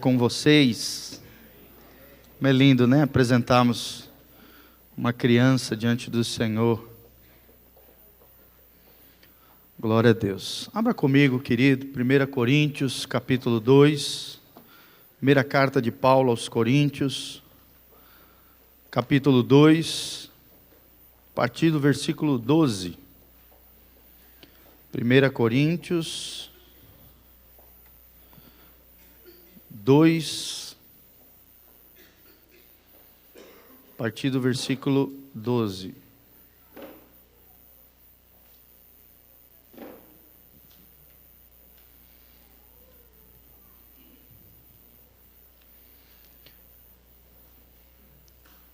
Com vocês. Como é lindo, né? Apresentarmos uma criança diante do Senhor. Glória a Deus. Abra comigo, querido, 1 Coríntios, capítulo 2. Primeira carta de Paulo aos Coríntios, capítulo 2, a partir do versículo 12. 1 Coríntios 2, a partir do versículo 12.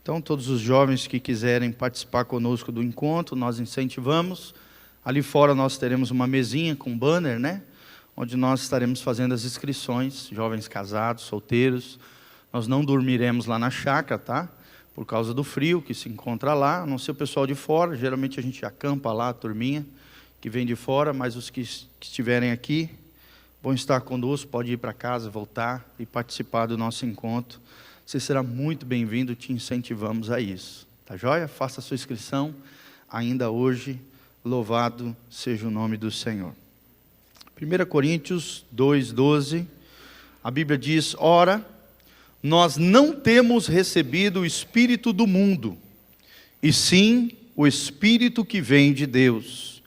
Então, todos os jovens que quiserem participar conosco do encontro, nós incentivamos. Ali fora nós teremos uma mesinha com banner, né? Onde nós estaremos fazendo as inscrições, jovens casados, solteiros. Nós não dormiremos lá na chácara, tá? Por causa do frio que se encontra lá, a não ser o pessoal de fora. Geralmente a gente acampa lá, a turminha que vem de fora, mas os que estiverem aqui vão estar conosco, pode ir para casa, voltar e participar do nosso encontro. Você será muito bem-vindo, te incentivamos a isso. Tá joia? Faça a sua inscrição ainda hoje. Louvado seja o nome do Senhor. 1 Coríntios 2,12, a Bíblia diz: ora, nós não temos recebido o Espírito do mundo, e sim o Espírito que vem de Deus,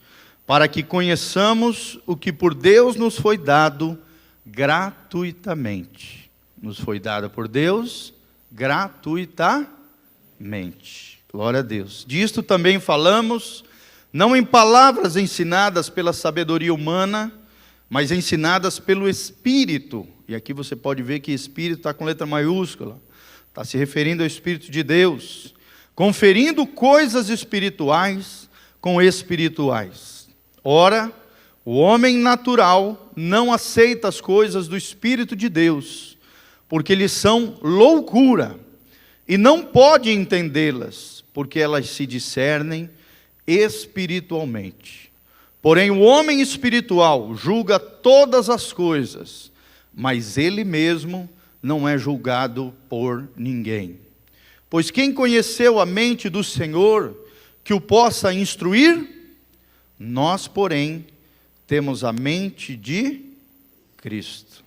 para que conheçamos o que por Deus nos foi dado gratuitamente. Nos foi dado por Deus gratuitamente. Glória a Deus. Disto também falamos, não em palavras ensinadas pela sabedoria humana, mas ensinadas pelo Espírito. E aqui você pode ver que Espírito está com letra maiúscula. Está se referindo ao Espírito de Deus. Conferindo coisas espirituais com espirituais. Ora, o homem natural não aceita as coisas do Espírito de Deus, porque lhes são loucura, e não pode entendê-las, porque elas se discernem espiritualmente. Porém, o homem espiritual julga todas as coisas, mas ele mesmo não é julgado por ninguém. Pois quem conheceu a mente do Senhor, que o possa instruir? Nós, porém, temos a mente de Cristo.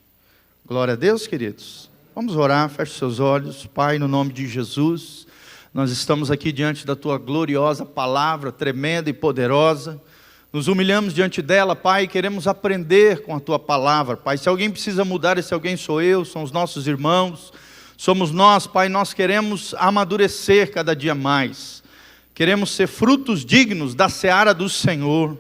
Glória a Deus, queridos. Vamos orar, feche seus olhos. Pai, no nome de Jesus, nós estamos aqui diante da Tua gloriosa palavra, tremenda e poderosa. Nos humilhamos diante dela, Pai, e queremos aprender com a Tua palavra, Pai. Se alguém precisa mudar, esse alguém sou eu, são os nossos irmãos, somos nós, Pai. Nós queremos amadurecer cada dia mais, queremos ser frutos dignos da seara do Senhor.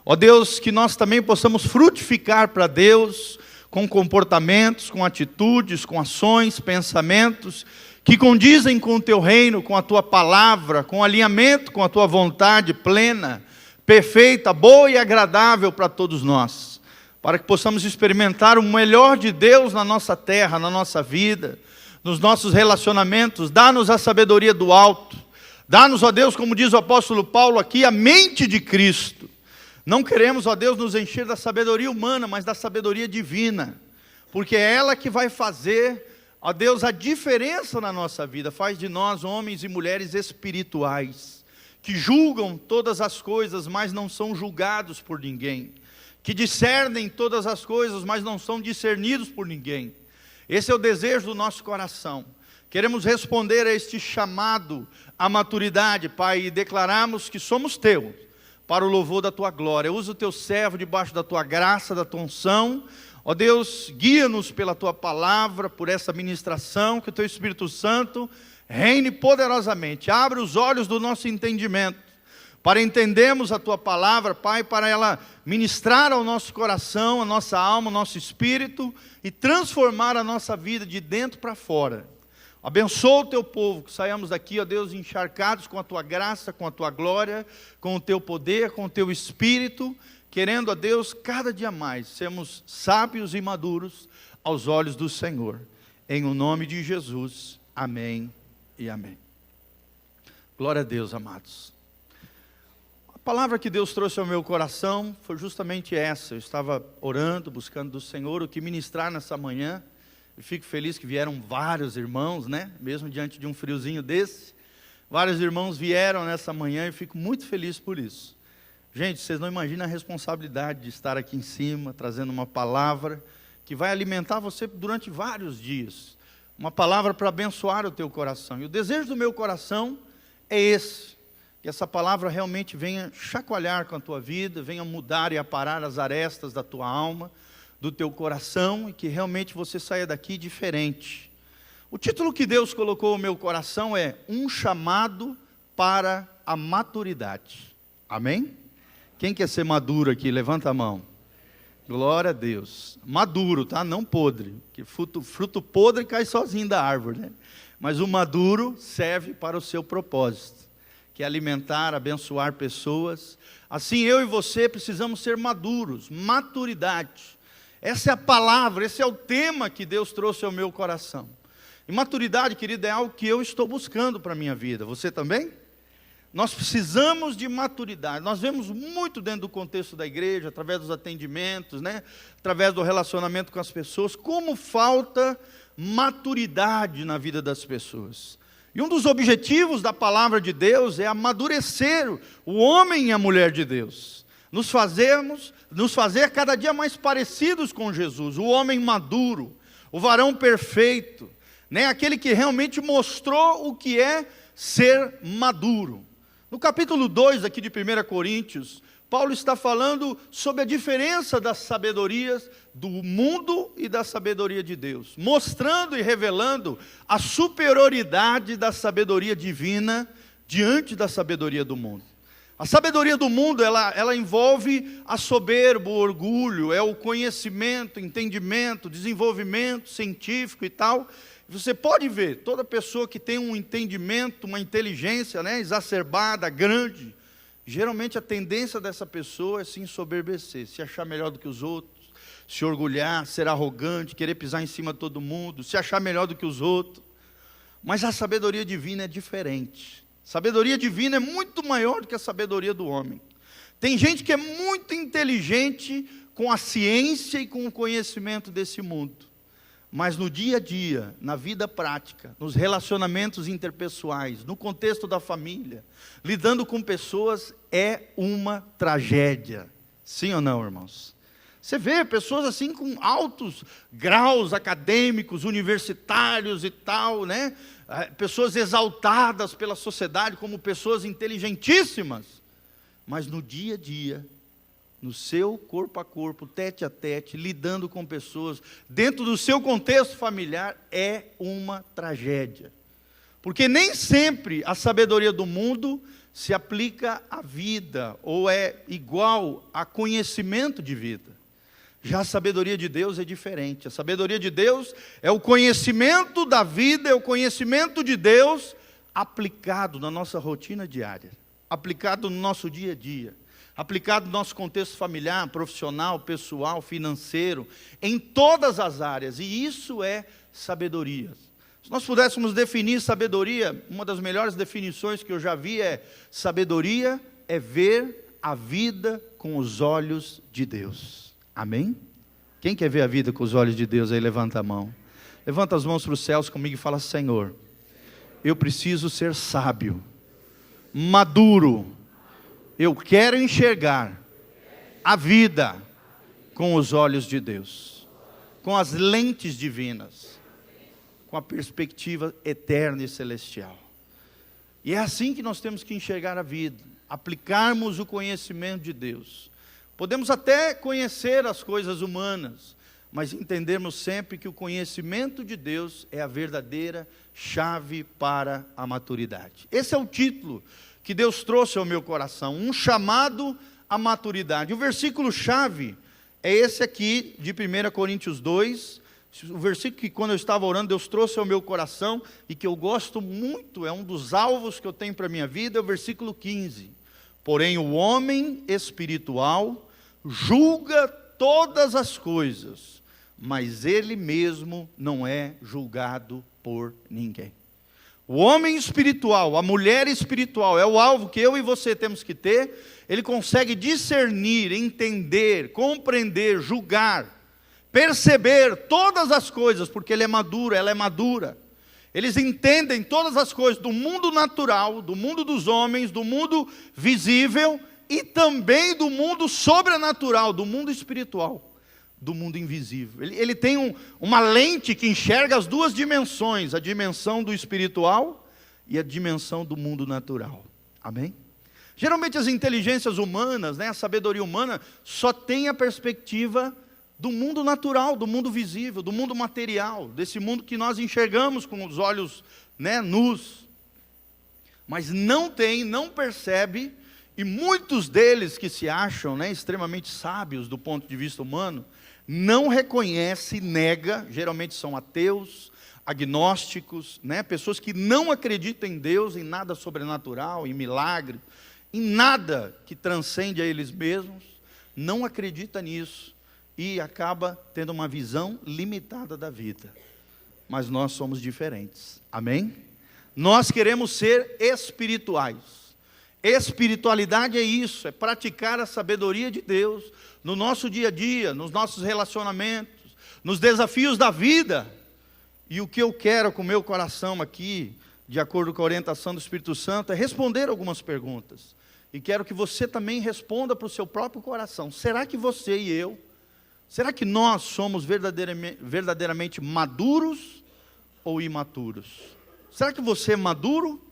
Ó Deus, que nós também possamos frutificar para Deus, com comportamentos, com atitudes, com ações, pensamentos, que condizem com o Teu reino, com a Tua palavra, com alinhamento com a Tua vontade plena, perfeita, boa e agradável para todos nós, para que possamos experimentar o melhor de Deus na nossa terra, na nossa vida, nos nossos relacionamentos. Dá-nos a sabedoria do alto, dá-nos, ó Deus, como diz o apóstolo Paulo aqui, a mente de Cristo. Não queremos, ó Deus, nos encher da sabedoria humana, mas da sabedoria divina, porque é ela que vai fazer, ó Deus, a diferença na nossa vida. Faz de nós homens e mulheres espirituais, que julgam todas as coisas, mas não são julgados por ninguém, que discernem todas as coisas, mas não são discernidos por ninguém. Esse é o desejo do nosso coração. Queremos responder a este chamado à maturidade, Pai, e declaramos que somos Teus, para o louvor da Tua glória. Usa o Teu servo debaixo da Tua graça, da Tua unção. Ó Deus, guia-nos pela Tua palavra, por essa ministração, que o Teu Espírito Santo reine poderosamente. Abre os olhos do nosso entendimento, para entendermos a Tua palavra, Pai, para ela ministrar ao nosso coração, a nossa alma, o nosso espírito, e transformar a nossa vida de dentro para fora. Abençoa o Teu povo, que saiamos daqui, ó Deus, encharcados com a Tua graça, com a Tua glória, com o Teu poder, com o Teu Espírito, querendo, ó Deus, cada dia mais sermos sábios e maduros aos olhos do Senhor. Em o nome de Jesus, amém e amém. Glória a Deus, amados. A palavra que Deus trouxe ao meu coração foi justamente essa. Eu estava orando, buscando do Senhor o que ministrar nessa manhã. Eu fico feliz que vieram vários irmãos, né? Mesmo diante de um friozinho desse. Vários irmãos vieram nessa manhã e fico muito feliz por isso. Gente, vocês não imaginam a responsabilidade de estar aqui em cima, trazendo uma palavra que vai alimentar você durante vários dias. Uma palavra para abençoar o teu coração. E o desejo do meu coração é esse. Que essa palavra realmente venha chacoalhar com a tua vida, venha mudar e aparar as arestas da tua alma, do teu coração, e que realmente você saia daqui diferente. O título que Deus colocou no meu coração é Um Chamado para a Maturidade. Amém? Quem quer ser maduro aqui? Levanta a mão. Glória a Deus. Maduro, tá? Não podre. Porque fruto podre cai sozinho da árvore, né? Mas o maduro serve para o seu propósito, que é alimentar, abençoar pessoas. Assim eu e você precisamos ser maduros, maturidade. Essa é a palavra, esse é o tema que Deus trouxe ao meu coração. E maturidade, querido, é algo que eu estou buscando para a minha vida. Você também? Nós precisamos de maturidade. Nós vemos muito dentro do contexto da igreja, através dos atendimentos, né? Através do relacionamento com as pessoas, como falta maturidade na vida das pessoas. E um dos objetivos da palavra de Deus é amadurecer o homem e a mulher de Deus. Nos fazer cada dia mais parecidos com Jesus, o homem maduro, o varão perfeito, né? Aquele que realmente mostrou o que é ser maduro. No capítulo 2 aqui de 1 Coríntios, Paulo está falando sobre a diferença das sabedorias do mundo e da sabedoria de Deus, mostrando e revelando a superioridade da sabedoria divina diante da sabedoria do mundo. A sabedoria do mundo, ela envolve a soberba, o orgulho, é o conhecimento, entendimento, desenvolvimento científico e tal. Você pode ver, toda pessoa que tem um entendimento, uma inteligência, né, exacerbada, grande, geralmente a tendência dessa pessoa é se ensoberbecer, se achar melhor do que os outros, se orgulhar, ser arrogante, querer pisar em cima de todo mundo, se achar melhor do que os outros. Mas a sabedoria divina é diferente. Sabedoria divina é muito maior do que a sabedoria do homem. Tem gente que é muito inteligente com a ciência e com o conhecimento desse mundo. Mas no dia a dia, na vida prática, nos relacionamentos interpessoais, no contexto da família, lidando com pessoas, é uma tragédia. Sim ou não, irmãos? Você vê pessoas assim com altos graus acadêmicos, universitários e tal, né? Pessoas exaltadas pela sociedade como pessoas inteligentíssimas, mas no dia a dia, no seu corpo a corpo, tete a tete, lidando com pessoas, dentro do seu contexto familiar, é uma tragédia. Porque nem sempre a sabedoria do mundo se aplica à vida, ou é igual a conhecimento de vida. Já a sabedoria de Deus é diferente. A sabedoria de Deus é o conhecimento da vida, é o conhecimento de Deus aplicado na nossa rotina diária, aplicado no nosso dia a dia, aplicado no nosso contexto familiar, profissional, pessoal, financeiro, em todas as áreas. E isso é sabedoria. Se nós pudéssemos definir sabedoria, uma das melhores definições que eu já vi é: sabedoria é ver a vida com os olhos de Deus. Amém? Quem quer ver a vida com os olhos de Deus aí, levanta a mão. Levanta as mãos para os céus comigo e fala: Senhor, eu preciso ser sábio, maduro. Eu quero enxergar a vida com os olhos de Deus, com as lentes divinas, com a perspectiva eterna e celestial. E é assim que nós temos que enxergar a vida, aplicarmos o conhecimento de Deus. Podemos até conhecer as coisas humanas, mas entendermos sempre que o conhecimento de Deus é a verdadeira chave para a maturidade. Esse é o título que Deus trouxe ao meu coração, um chamado à maturidade. O versículo chave é esse aqui de 1 Coríntios 2, o versículo que quando eu estava orando Deus trouxe ao meu coração e que eu gosto muito, é um dos alvos que eu tenho para a minha vida, é o versículo 15. Porém o homem espiritual julga todas as coisas, mas ele mesmo não é julgado por ninguém. O homem espiritual, a mulher espiritual, é o alvo que eu e você temos que ter. Ele consegue discernir, entender, compreender, julgar, perceber todas as coisas, porque ele é maduro, ela é madura. Eles entendem todas as coisas do mundo natural, do mundo dos homens, do mundo visível e também do mundo sobrenatural, do mundo espiritual, do mundo invisível. Ele tem uma lente que enxerga as duas dimensões, a dimensão do espiritual e a dimensão do mundo natural. Amém? Geralmente as inteligências humanas, a sabedoria humana, só tem a perspectiva do mundo natural, do mundo visível, do mundo material, desse mundo que nós enxergamos com os olhos nus. Mas não percebe, e muitos deles que se acham extremamente sábios do ponto de vista humano, não reconhece, nega, geralmente são ateus, agnósticos, pessoas que não acreditam em Deus, em nada sobrenatural, em milagre, em nada que transcende a eles mesmos, não acredita nisso e acaba tendo uma visão limitada da vida. Mas nós somos diferentes, amém? Nós queremos ser espirituais. Espiritualidade é isso, é praticar a sabedoria de Deus no nosso dia a dia, nos nossos relacionamentos, nos desafios da vida. E o que eu quero com o meu coração aqui, de acordo com a orientação do Espírito Santo, é responder algumas perguntas. E quero que você também responda para o seu próprio coração. Será que você e eu, será que nós somos verdadeiramente maduros ou imaturos? Será que você é maduro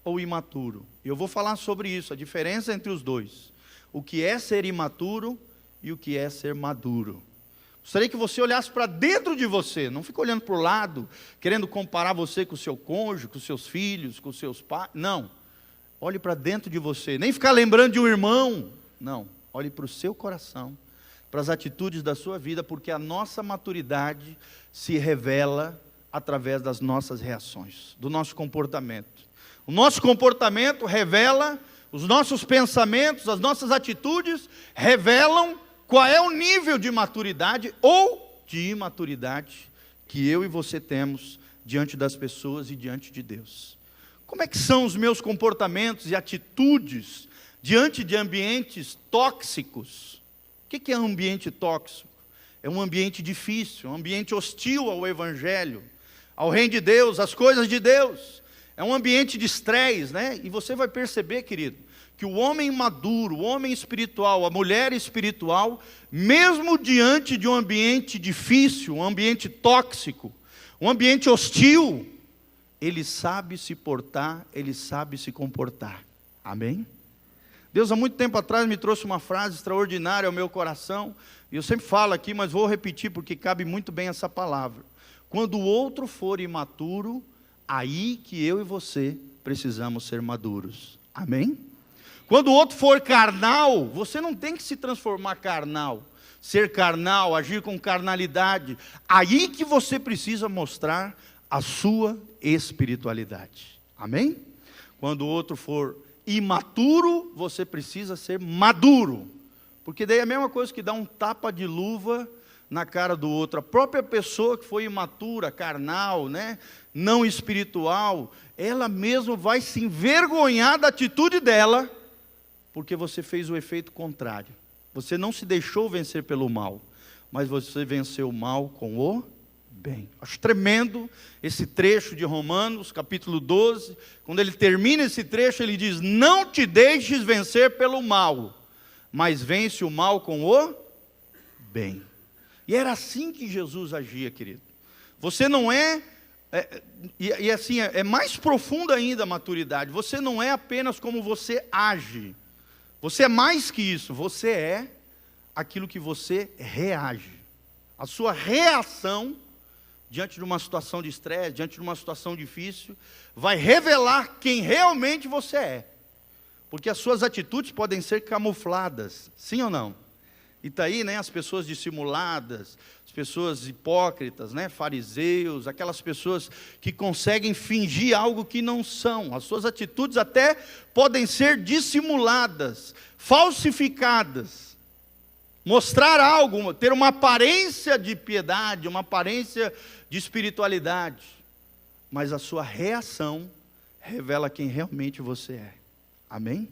ou imaturo? Eu vou falar sobre isso, a diferença entre os dois. O que é ser imaturo e o que é ser maduro. Gostaria que você olhasse para dentro de você, não fique olhando para o lado, querendo comparar você com o seu cônjuge, com os seus filhos, com os seus pais. Não, olhe para dentro de você, nem ficar lembrando de um irmão. Não, olhe para o seu coração, para as atitudes da sua vida, porque a nossa maturidade se revela através das nossas reações, do nosso comportamento. O nosso comportamento revela, os nossos pensamentos, as nossas atitudes revelam qual é o nível de maturidade ou de imaturidade que eu e você temos diante das pessoas e diante de Deus. Como é que são os meus comportamentos e atitudes diante de ambientes tóxicos? O que é um ambiente tóxico? É um ambiente difícil, um ambiente hostil ao Evangelho, ao reino de Deus, às coisas de Deus. É um ambiente de estresse, E você vai perceber, querido, que o homem maduro, o homem espiritual, a mulher espiritual, mesmo diante de um ambiente difícil, um ambiente tóxico, um ambiente hostil, ele sabe se portar, ele sabe se comportar. Amém? Deus há muito tempo atrás me trouxe uma frase extraordinária ao meu coração, e eu sempre falo aqui, mas vou repetir porque cabe muito bem essa palavra. Quando o outro for imaturo, aí que eu e você precisamos ser maduros. Amém? Quando o outro for carnal, você não tem que se transformar carnal, ser carnal, agir com carnalidade. Aí que você precisa mostrar a sua espiritualidade. Amém? Quando o outro for imaturo, você precisa ser maduro. Porque daí é a mesma coisa que dar um tapa de luva na cara do outro. A própria pessoa que foi imatura, carnal, não espiritual, ela mesma vai se envergonhar da atitude dela, porque você fez o efeito contrário. Você não se deixou vencer pelo mal, mas você venceu o mal com o bem. Acho tremendo esse trecho de Romanos, capítulo 12, quando ele termina esse trecho, ele diz: não te deixes vencer pelo mal, mas vence o mal com o bem. E era assim que Jesus agia, querido. Você não assim, é mais profunda ainda a maturidade. Você não é apenas como você age. Você é mais que isso. Você é aquilo que você reage. A sua reação diante de uma situação de estresse, diante de uma situação difícil, vai revelar quem realmente você é. Porque as suas atitudes podem ser camufladas. Sim ou não? E está aí, as pessoas dissimuladas, as pessoas hipócritas, fariseus, aquelas pessoas que conseguem fingir algo que não são. As suas atitudes até podem ser dissimuladas, falsificadas. Mostrar algo, ter uma aparência de piedade, uma aparência de espiritualidade. Mas a sua reação revela quem realmente você é. Amém?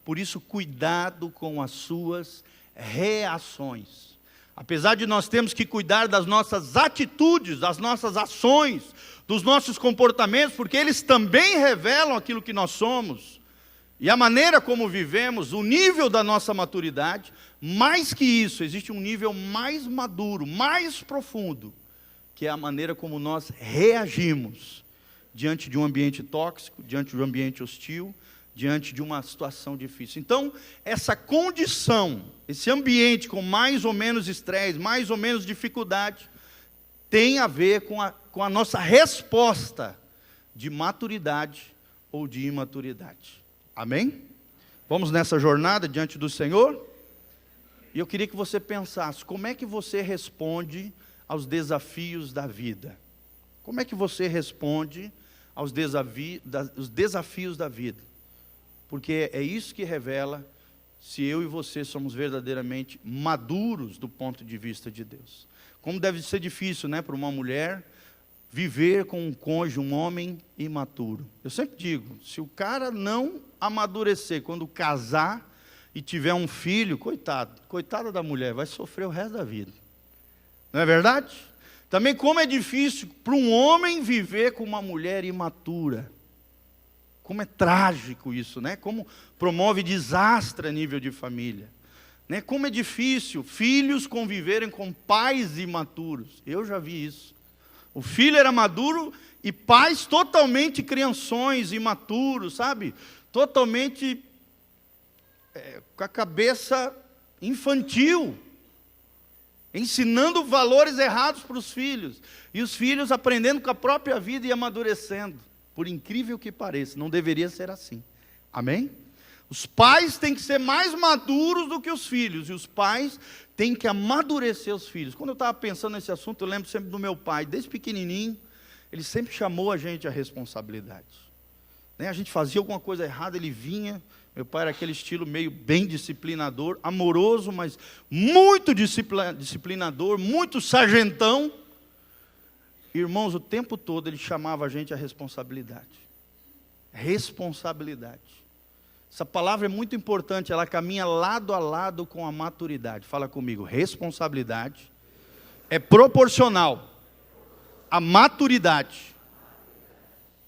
Por isso, cuidado com as suas reações. Apesar de nós termos que cuidar das nossas atitudes, das nossas ações, dos nossos comportamentos, porque eles também revelam aquilo que nós somos, e a maneira como vivemos, o nível da nossa maturidade. Mais que isso, existe um nível mais maduro, mais profundo, que é a maneira como nós reagimos diante de um ambiente tóxico, diante de um ambiente hostil, diante de uma situação difícil. Então, essa condição, esse ambiente com mais ou menos estresse, mais ou menos dificuldade, tem a ver com a nossa resposta de maturidade ou de imaturidade. Amém? Vamos nessa jornada diante do Senhor? E eu queria que você pensasse, como é que você responde aos desafios da vida? Como é que você responde aos desafios da vida? Porque é isso que revela se eu e você somos verdadeiramente maduros do ponto de vista de Deus. Como deve ser difícil, né, para uma mulher viver com um cônjuge, um homem imaturo. Eu sempre digo, se o cara não amadurecer quando casar e tiver um filho, coitada da mulher, vai sofrer o resto da vida. Não é verdade? Também como é difícil para um homem viver com uma mulher imatura. Como é trágico isso, né? Como promove desastre a nível de família. Né? Como é difícil filhos conviverem com pais imaturos. Eu já vi isso. O filho era maduro e pais totalmente crianções, imaturos, sabe? Totalmente com a cabeça infantil, ensinando valores errados para os filhos. E os filhos aprendendo com a própria vida e amadurecendo. Por incrível que pareça, não deveria ser assim. Amém? Os pais têm que ser mais maduros do que os filhos, e os pais têm que amadurecer os filhos. Quando eu estava pensando nesse assunto, eu lembro sempre do meu pai, desde pequenininho, ele sempre chamou a gente à responsabilidade. Né? A gente fazia alguma coisa errada, ele vinha, meu pai era aquele estilo meio bem disciplinador, amoroso, mas muito disciplinador, muito sargentão. Irmãos, o tempo todo ele chamava a gente à responsabilidade. Responsabilidade. Essa palavra é muito importante, ela caminha lado a lado com a maturidade. Fala comigo, responsabilidade é proporcional à maturidade.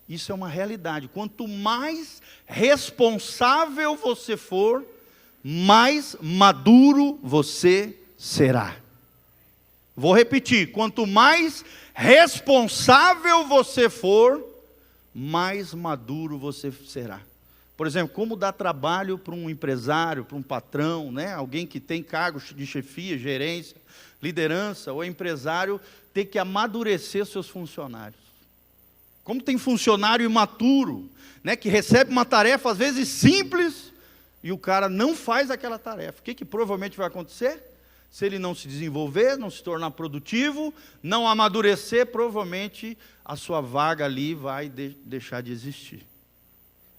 Isso é uma realidade. Quanto mais responsável você for, mais maduro você será. Vou repetir, quanto mais responsável você for, mais maduro você será. Por exemplo, como dar trabalho para um empresário, para um patrão, né? Alguém que tem cargos de chefia, gerência, liderança, ou empresário, ter que amadurecer seus funcionários. Como tem funcionário imaturo, né? Que recebe uma tarefa às vezes simples, e o cara não faz aquela tarefa. O que provavelmente vai acontecer? Se ele não se desenvolver, não se tornar produtivo, não amadurecer, provavelmente a sua vaga ali vai deixar de existir.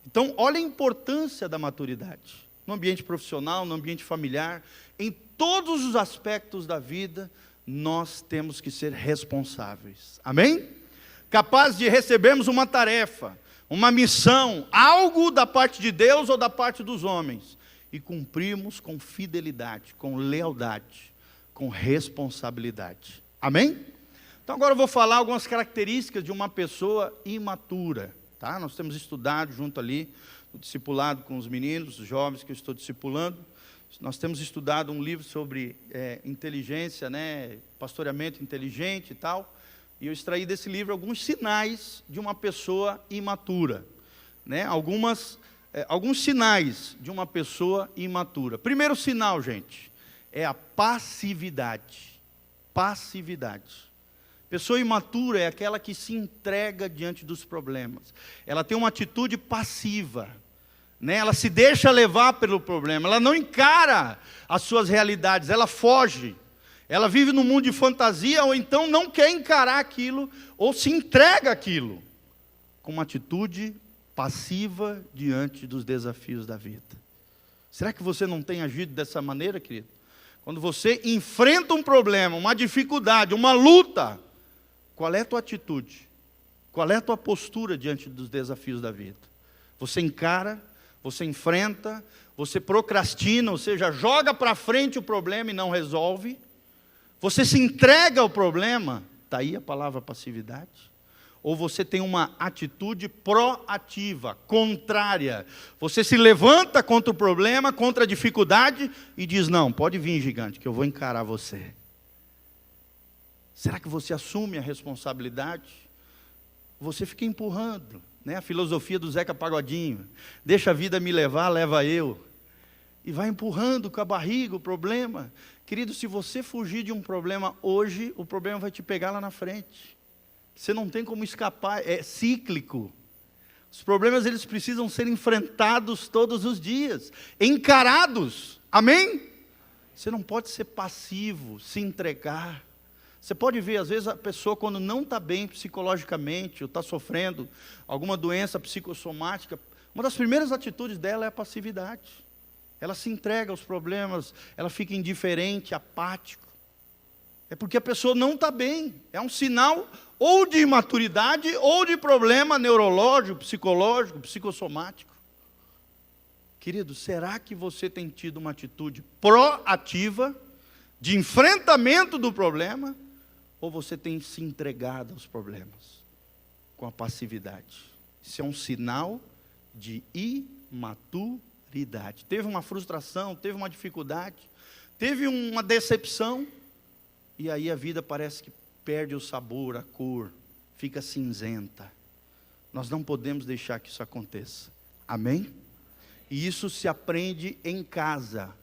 Então, olha a importância da maturidade. No ambiente profissional, no ambiente familiar, em todos os aspectos da vida, nós temos que ser responsáveis. Amém? Capazes de recebermos uma tarefa, uma missão, algo da parte de Deus ou da parte dos homens, e cumprirmos com fidelidade, com lealdade, com responsabilidade. Amém? Então agora eu vou falar algumas características de uma pessoa imatura. Tá? Nós temos estudado junto ali, no discipulado com os meninos, os jovens que eu estou discipulando. Nós temos estudado um livro sobre inteligência, né? Pastoreamento inteligente e tal. E eu extraí desse livro alguns sinais de uma pessoa imatura. Né? Alguns sinais de uma pessoa imatura. Primeiro sinal, gente, é a passividade. Passividade. Pessoa imatura é aquela que se entrega diante dos problemas. Ela tem uma atitude passiva. Né? Ela se deixa levar pelo problema. Ela não encara as suas realidades. Ela foge. Ela vive num mundo de fantasia, ou então não quer encarar aquilo, ou se entrega àquilo. Com uma atitude passiva diante dos desafios da vida. Será que você não tem agido dessa maneira, querido? Quando você enfrenta um problema, uma dificuldade, uma luta, qual é a tua atitude? Qual é a tua postura diante dos desafios da vida? Você encara, você enfrenta, você procrastina, ou seja, joga para frente o problema e não resolve? Você se entrega ao problema, está aí a palavra passividade. Ou você tem uma atitude proativa, contrária. Você se levanta contra o problema, contra a dificuldade e diz, não, pode vir, gigante, que eu vou encarar você. Será que você assume a responsabilidade? Você fica empurrando, né? A filosofia do Zeca Pagodinho. Deixa a vida me levar, leva eu. E vai empurrando com a barriga o problema. Querido, se você fugir de um problema hoje, o problema vai te pegar lá na frente. Você não tem como escapar, é cíclico. Os problemas, eles precisam ser enfrentados todos os dias, encarados, amém? Você não pode ser passivo, se entregar. Você pode ver, às vezes, a pessoa quando não está bem psicologicamente, ou está sofrendo alguma doença psicossomática, uma das primeiras atitudes dela é a passividade. Ela se entrega aos problemas, ela fica indiferente, apático. É porque a pessoa não está bem. É um sinal ou de imaturidade ou de problema neurológico, psicológico, psicossomático. Querido, será que você tem tido uma atitude proativa, de enfrentamento do problema, ou você tem se entregado aos problemas com a passividade? Isso é um sinal de imaturidade. Teve uma frustração, teve uma dificuldade, teve uma decepção, e aí a vida parece que perde o sabor, a cor, fica cinzenta. Nós não podemos deixar que isso aconteça. Amém? E isso se aprende em casa.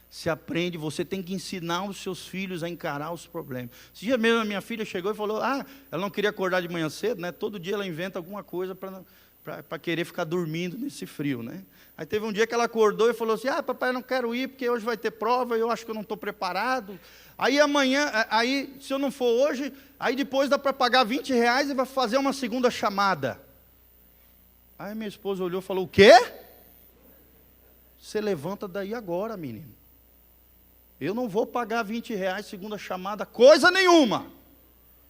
Se aprende, você tem que ensinar os seus filhos a encarar os problemas. Esse dia mesmo a minha filha chegou e falou, ela não queria acordar de manhã cedo, né? Todo dia ela inventa alguma coisa para querer ficar dormindo nesse frio, né? Aí teve um dia que ela acordou e falou assim, papai, eu não quero ir porque hoje vai ter prova, eu acho que eu não estou preparado. Aí amanhã, se eu não for hoje, aí depois dá para pagar R$20 e vai fazer uma segunda chamada. Aí minha esposa olhou e falou, o quê? Você levanta daí agora, menino. Eu não vou pagar R$20 segunda chamada, coisa nenhuma.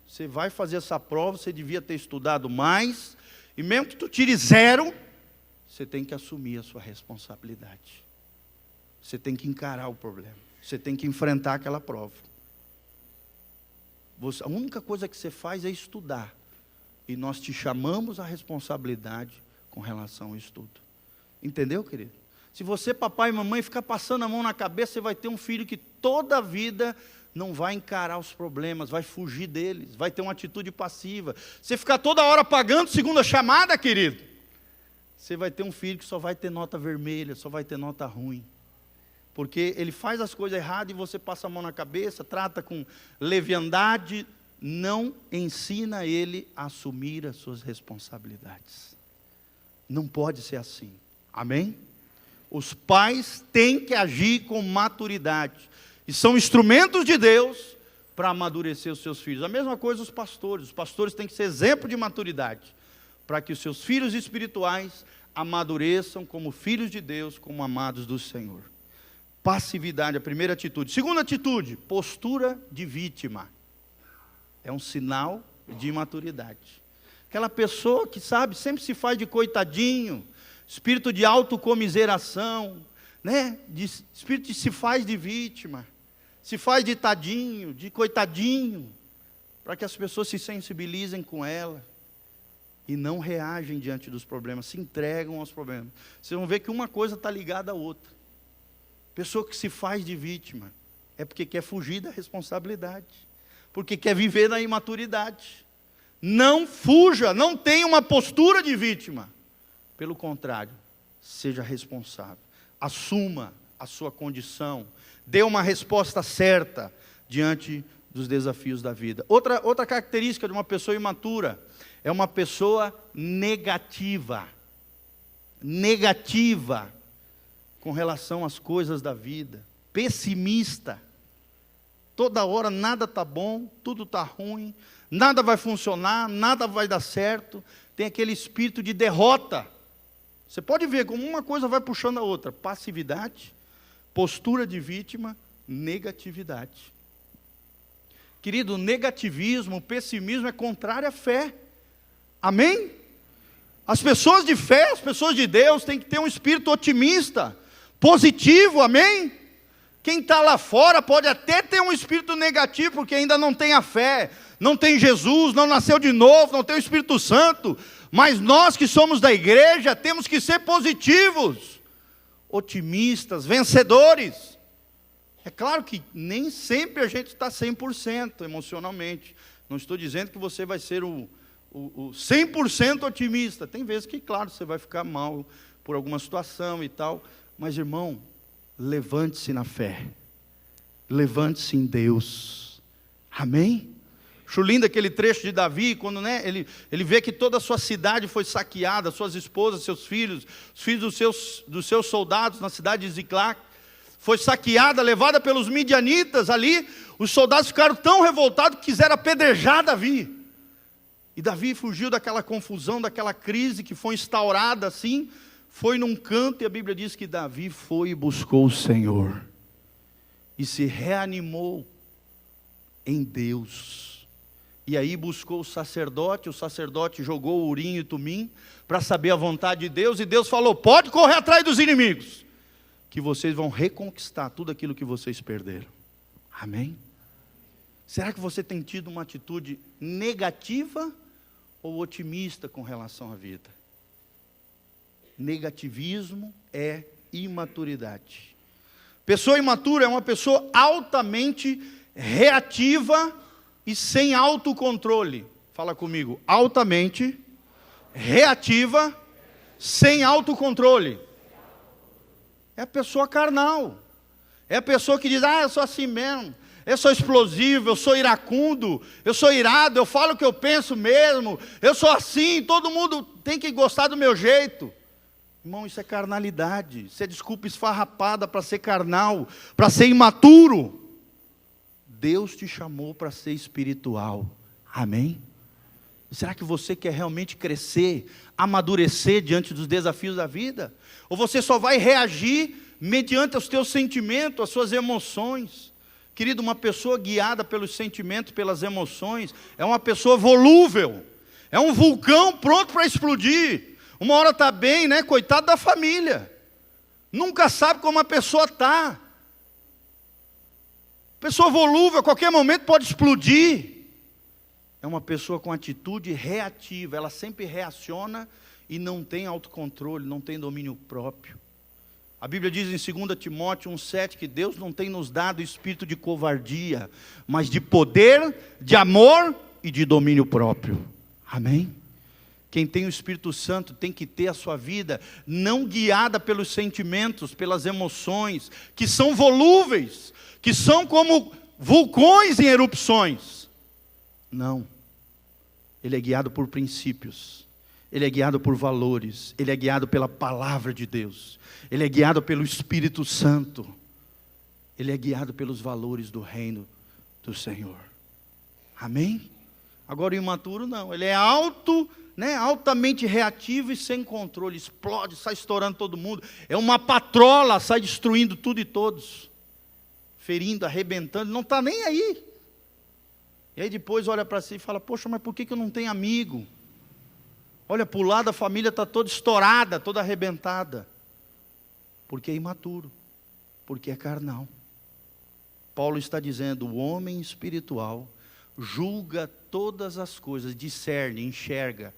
Você vai fazer essa prova, você devia ter estudado mais, e mesmo que tu tire 0, você tem que assumir a sua responsabilidade. Você tem que encarar o problema. Você tem que enfrentar aquela prova. A única coisa que você faz é estudar. E nós te chamamos a responsabilidade com relação ao estudo. Entendeu, querido? Se você, papai e mamãe, ficar passando a mão na cabeça, você vai ter um filho que toda a vida não vai encarar os problemas, vai fugir deles, vai ter uma atitude passiva. Você ficar toda hora pagando segunda chamada, querido, você vai ter um filho que só vai ter nota vermelha, só vai ter nota ruim. Porque ele faz as coisas erradas e você passa a mão na cabeça, trata com leviandade, não ensina ele a assumir as suas responsabilidades. Não pode ser assim. Amém? Os pais têm que agir com maturidade. E são instrumentos de Deus para amadurecer os seus filhos. A mesma coisa os pastores. Os pastores têm que ser exemplo de maturidade, para que os seus filhos espirituais amadureçam como filhos de Deus, como amados do Senhor. Passividade, a primeira atitude. Segunda atitude, postura de vítima. É um sinal de imaturidade. Aquela pessoa que, sempre se faz de coitadinho, espírito de autocomiseração, né? Espírito de se faz de vítima, se faz de tadinho, de coitadinho, para que as pessoas se sensibilizem com ela e não reagem diante dos problemas, se entregam aos problemas. Vocês vão ver que uma coisa está ligada à outra. Pessoa que se faz de vítima é porque quer fugir da responsabilidade, porque quer viver na imaturidade. Não fuja, não tenha uma postura de vítima. Pelo contrário, seja responsável. Assuma a sua condição. Dê uma resposta certa diante dos desafios da vida. Outra característica de uma pessoa imatura é uma pessoa negativa. Negativa com relação às coisas da vida. Pessimista. Toda hora nada está bom, tudo está ruim, nada vai funcionar, nada vai dar certo. Tem aquele espírito de derrota. Você pode ver como uma coisa vai puxando a outra. Passividade, postura de vítima, negatividade. Querido, negativismo, pessimismo é contrário à fé. Amém? As pessoas de fé, as pessoas de Deus têm que ter um espírito otimista, positivo, amém? Quem está lá fora pode até ter um espírito negativo, porque ainda não tem a fé, não tem Jesus, não nasceu de novo, não tem o Espírito Santo. Mas nós que somos da igreja, temos que ser positivos, otimistas, vencedores. É claro que nem sempre a gente está 100% emocionalmente. Não estou dizendo que você vai ser o 100% otimista. Tem vezes que, claro, você vai ficar mal por alguma situação e tal. Mas, irmão, levante-se na fé. Levante-se em Deus. Amém? Acho lindo aquele trecho de Davi, quando ele vê que toda a sua cidade foi saqueada, suas esposas, seus filhos, os filhos dos seus soldados na cidade de Ziclac, foi saqueada, levada pelos midianitas ali. Os soldados ficaram tão revoltados que quiseram apedrejar Davi. E Davi fugiu daquela confusão, daquela crise que foi instaurada assim, foi num canto, e a Bíblia diz que Davi foi e buscou o Senhor, e se reanimou em Deus. E aí buscou o sacerdote jogou o Urim e Tumim, para saber a vontade de Deus, e Deus falou: pode correr atrás dos inimigos, que vocês vão reconquistar tudo aquilo que vocês perderam. Amém? Será que você tem tido uma atitude negativa ou otimista com relação à vida? Negativismo é imaturidade. Pessoa imatura é uma pessoa altamente reativa e sem autocontrole. Fala comigo. Altamente reativa, sem autocontrole. É a pessoa carnal. É a pessoa que diz: eu sou assim mesmo, eu sou explosivo, eu sou iracundo, eu sou irado, eu falo o que eu penso mesmo, eu sou assim, todo mundo tem que gostar do meu jeito. Irmão, isso é carnalidade, isso é desculpa esfarrapada para ser carnal, para ser imaturo. Deus te chamou para ser espiritual, amém? Será que você quer realmente crescer, amadurecer diante dos desafios da vida? Ou você só vai reagir mediante os teus sentimentos, as suas emoções? Querido, uma pessoa guiada pelos sentimentos, pelas emoções, é uma pessoa volúvel, é um vulcão pronto para explodir. Uma hora está bem, né? Coitado da família, nunca sabe como a pessoa está. Pessoa volúvel, a qualquer momento pode explodir. É uma pessoa com atitude reativa, ela sempre reaciona e não tem autocontrole, não tem domínio próprio. A Bíblia diz em 2 Timóteo 1,7 que Deus não tem nos dado espírito de covardia, mas de poder, de amor e de domínio próprio. Amém? Quem tem o Espírito Santo tem que ter a sua vida não guiada pelos sentimentos, pelas emoções, que são volúveis, que são como vulcões em erupções. Não. Ele é guiado por princípios, ele é guiado por valores, ele é guiado pela palavra de Deus, ele é guiado pelo Espírito Santo, ele é guiado pelos valores do reino do Senhor. Amém? Agora o imaturo não, ele é altamente reativo e sem controle, explode, sai estourando todo mundo, é uma patrola, sai destruindo tudo e todos, ferindo, arrebentando, não está nem aí. E aí depois olha para si e fala: poxa, mas por que eu não tenho amigo? Olha para o lado, a família está toda estourada, toda arrebentada. Porque é imaturo, porque é carnal. Paulo está dizendo: o homem espiritual julga todas as coisas, discerne, enxerga,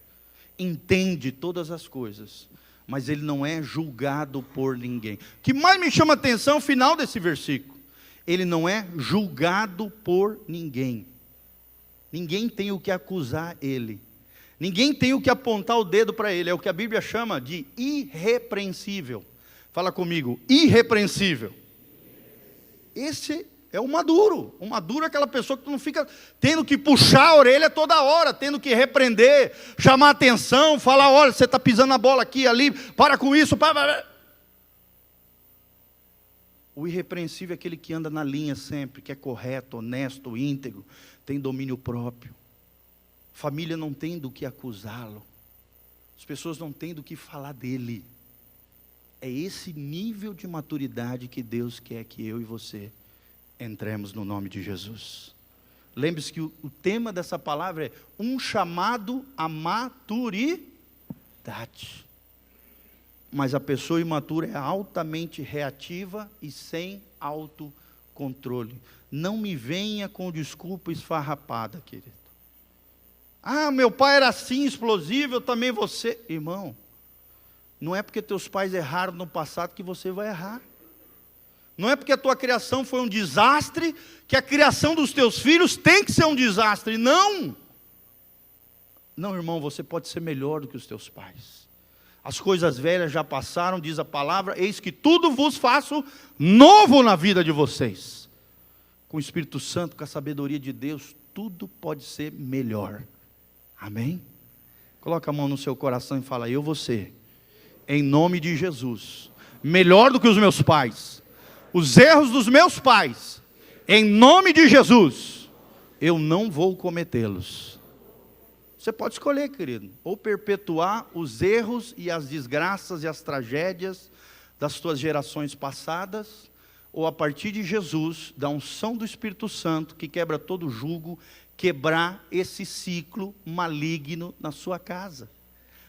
entende todas as coisas, mas ele não é julgado por ninguém. O que mais me chama a atenção é o final desse versículo. Ele não é julgado por ninguém. Ninguém tem o que acusar ele. Ninguém tem o que apontar o dedo para ele. É o que a Bíblia chama de irrepreensível. Fala comigo, irrepreensível. Esse é o maduro. O maduro é aquela pessoa que tu não fica tendo que puxar a orelha toda hora, tendo que repreender, chamar atenção, falar: olha, você está pisando a bola aqui, ali, para com isso. O irrepreensível é aquele que anda na linha sempre, que é correto, honesto, íntegro, tem domínio próprio. Família não tem do que acusá-lo. As pessoas não têm do que falar dele. É esse nível de maturidade que Deus quer que eu e você entremos no nome de Jesus. Lembre-se que o tema dessa palavra é um chamado à maturidade. Mas a pessoa imatura é altamente reativa e sem autocontrole. Não me venha com desculpa esfarrapada, querido. Ah, meu pai era assim, explosivo, eu também vou ser. Irmão, não é porque teus pais erraram no passado que você vai errar. Não é porque a tua criação foi um desastre, que a criação dos teus filhos tem que ser um desastre. Não! Não, irmão, você pode ser melhor do que os teus pais. As coisas velhas já passaram, diz a palavra, eis que tudo vos faço novo na vida de vocês. Com o Espírito Santo, com a sabedoria de Deus, tudo pode ser melhor. Amém? Coloca a mão no seu coração e fala, eu vou ser, em nome de Jesus, melhor do que os meus pais. Os erros dos meus pais, em nome de Jesus, eu não vou cometê-los. Você pode escolher, querido, ou perpetuar os erros e as desgraças e as tragédias das suas gerações passadas, ou a partir de Jesus, da unção do Espírito Santo, que quebra todo jugo, quebrar esse ciclo maligno na sua casa,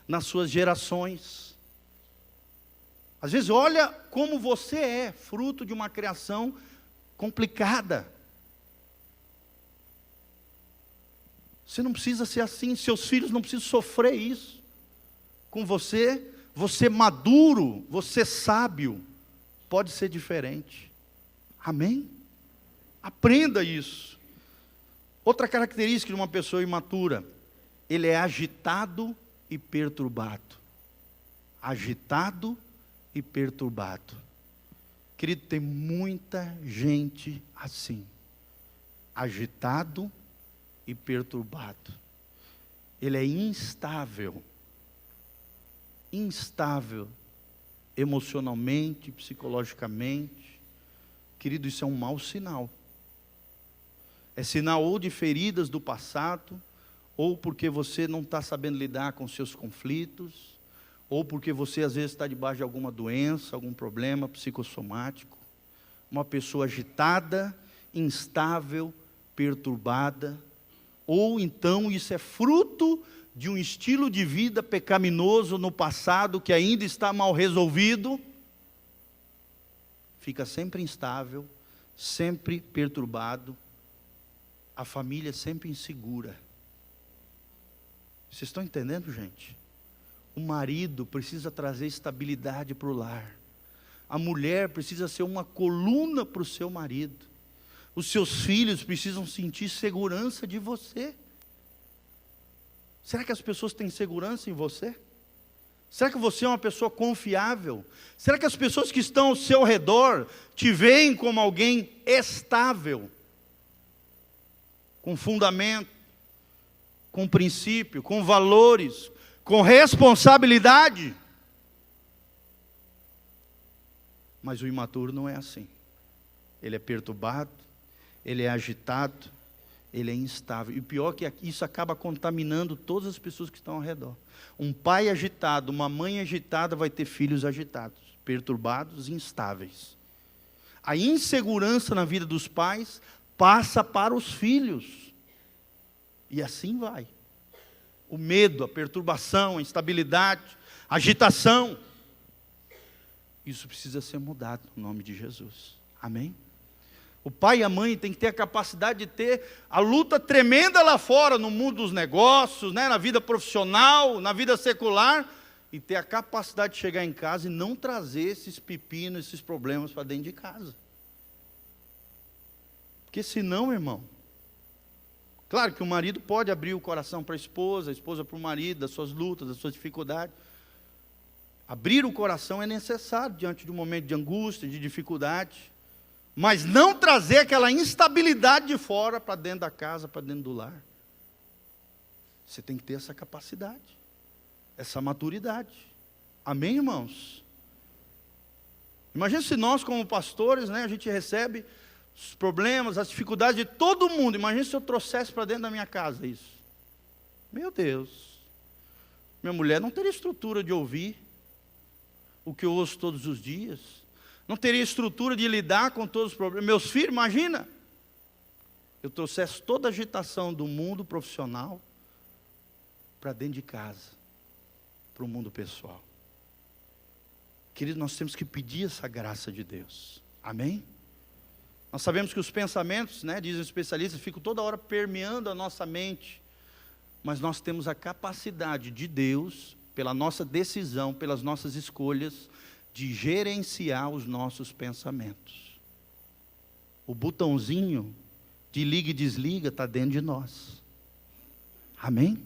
nas suas gerações. Às vezes, olha como você é, fruto de uma criação complicada. Você não precisa ser assim, seus filhos não precisam sofrer isso. Com você, você maduro, você sábio, pode ser diferente. Amém? Aprenda isso. Outra característica de uma pessoa imatura, ele é agitado e perturbado. Agitado e perturbado. Querido, tem muita gente assim, agitado e perturbado. Ele é instável emocionalmente, psicologicamente. Querido, isso é um mau sinal. É sinal ou de feridas do passado, ou porque você não está sabendo lidar com seus conflitos, ou porque você às vezes está debaixo de alguma doença, algum problema psicossomático. Uma pessoa agitada, instável, perturbada, ou então isso é fruto de um estilo de vida pecaminoso no passado, que ainda está mal resolvido, fica sempre instável, sempre perturbado, a família sempre insegura. Vocês estão entendendo, gente? O marido precisa trazer estabilidade para o lar. A mulher precisa ser uma coluna para o seu marido. Os seus filhos precisam sentir segurança de você. Será que as pessoas têm segurança em você? Será que você é uma pessoa confiável? Será que as pessoas que estão ao seu redor te veem como alguém estável? Com fundamento, com princípio, com valores, com responsabilidade? Mas o imaturo não é assim. Ele é perturbado, ele é agitado, ele é instável. E o pior é que isso acaba contaminando todas as pessoas que estão ao redor. Um pai agitado, uma mãe agitada vai ter filhos agitados, perturbados e instáveis. A insegurança na vida dos pais passa para os filhos. E assim vai. O medo, a perturbação, a instabilidade, a agitação. Isso precisa ser mudado no nome de Jesus. Amém? O pai e a mãe têm que ter a capacidade de ter a luta tremenda lá fora, no mundo dos negócios, né, na vida profissional, na vida secular, e ter a capacidade de chegar em casa e não trazer esses pepinos, esses problemas para dentro de casa. Porque senão, irmão, claro que o marido pode abrir o coração para a esposa para o marido, das suas lutas, das suas dificuldades. Abrir o coração é necessário diante de um momento de angústia, de dificuldade. Mas não trazer aquela instabilidade de fora para dentro da casa, para dentro do lar. Você tem que ter essa capacidade, essa maturidade. Amém, irmãos? Imagina se nós, como pastores, né, a gente recebe os problemas, as dificuldades de todo mundo. Imagina se eu trouxesse para dentro da minha casa isso. Meu Deus. Minha mulher não teria estrutura de ouvir o que eu ouço todos os dias. Não teria estrutura de lidar com todos os problemas. Meus filhos, imagina. Eu trouxesse toda a agitação do mundo profissional para dentro de casa, para o mundo pessoal. Querido, nós temos que pedir essa graça de Deus. Amém? Nós sabemos que os pensamentos, dizem os especialistas, ficam toda hora permeando a nossa mente. Mas nós temos a capacidade de Deus, pela nossa decisão, pelas nossas escolhas, de gerenciar os nossos pensamentos. O botãozinho de liga e desliga está dentro de nós. Amém?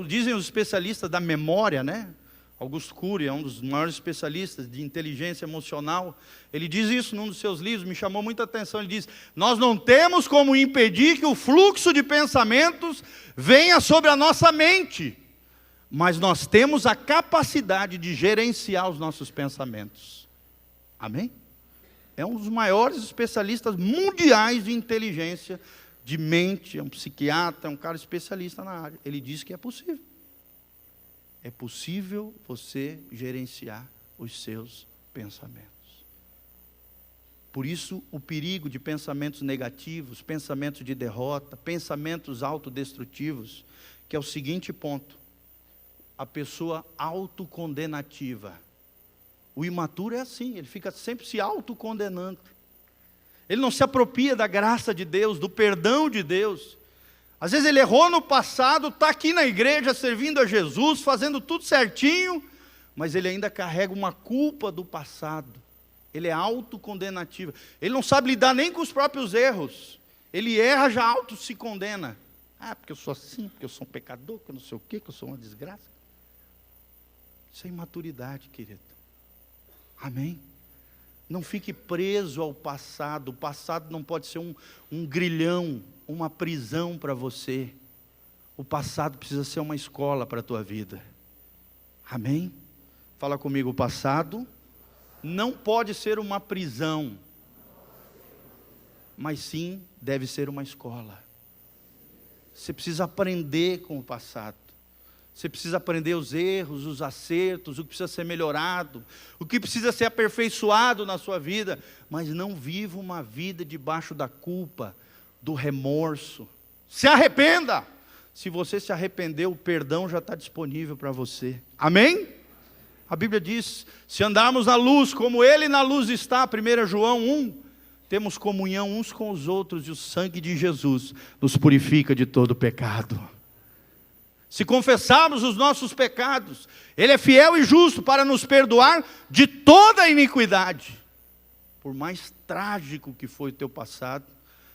Dizem os especialistas da memória, Augusto Cury é um dos maiores especialistas de inteligência emocional. Ele diz isso num dos seus livros, me chamou muita atenção. Ele diz: nós não temos como impedir que o fluxo de pensamentos venha sobre a nossa mente, mas nós temos a capacidade de gerenciar os nossos pensamentos. Amém? É um dos maiores especialistas mundiais de inteligência, de mente, é um psiquiatra, é um cara especialista na área. Ele diz que é possível. É possível você gerenciar os seus pensamentos. Por isso, o perigo de pensamentos negativos, pensamentos de derrota, pensamentos autodestrutivos, que é o seguinte ponto: a pessoa autocondenativa. O imaturo é assim, ele fica sempre se autocondenando. Ele não se apropria da graça de Deus, do perdão de Deus. Às vezes ele errou no passado, está aqui na igreja servindo a Jesus, fazendo tudo certinho, mas ele ainda carrega uma culpa do passado. Ele é autocondenativo. Ele não sabe lidar nem com os próprios erros. Ele erra, já auto se condena. Porque eu sou assim, porque eu sou um pecador, que eu não sei o quê, que eu sou uma desgraça. Isso é imaturidade, querido. Amém? Não fique preso ao passado. O passado não pode ser um grilhão, uma prisão para você. O passado precisa ser uma escola para a tua vida. Amém? Fala comigo: o passado não pode ser uma prisão, mas sim deve ser uma escola. Você precisa aprender com o passado. Você precisa aprender os erros, os acertos, o que precisa ser melhorado, o que precisa ser aperfeiçoado na sua vida. Mas não viva uma vida debaixo da culpa, do remorso. Se arrependa. Se você se arrependeu, o perdão já está disponível para você. Amém? A Bíblia diz: se andarmos na luz, como Ele na luz está, 1 João 1, temos comunhão uns com os outros, e o sangue de Jesus nos purifica de todo pecado. Se confessarmos os nossos pecados, Ele é fiel e justo para nos perdoar de toda a iniquidade. Por mais trágico que foi o teu passado,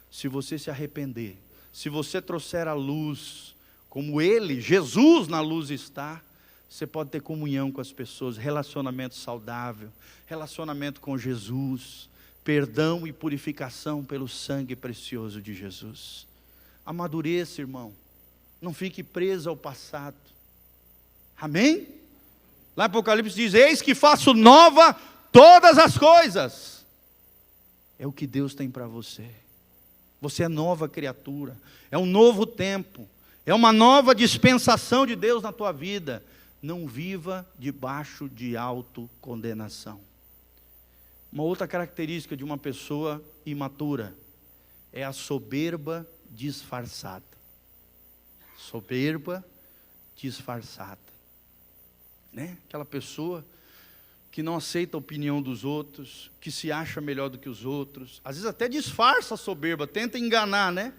se você se arrepender, se você trouxer a luz, como Ele, Jesus na luz está, você pode ter comunhão com as pessoas, relacionamento saudável, relacionamento com Jesus, perdão e purificação pelo sangue precioso de Jesus. Amadureça, irmão. Não fique preso ao passado. Amém? Lá em Apocalipse diz: eis que faço nova todas as coisas. É o que Deus tem para você. Você é nova criatura. É um novo tempo. É uma nova dispensação de Deus na tua vida. Não viva debaixo de autocondenação. Uma outra característica de uma pessoa imatura é a soberba disfarçada. Soberba disfarçada, Aquela pessoa que não aceita a opinião dos outros, que se acha melhor do que os outros, às vezes até disfarça a soberba, tenta enganar,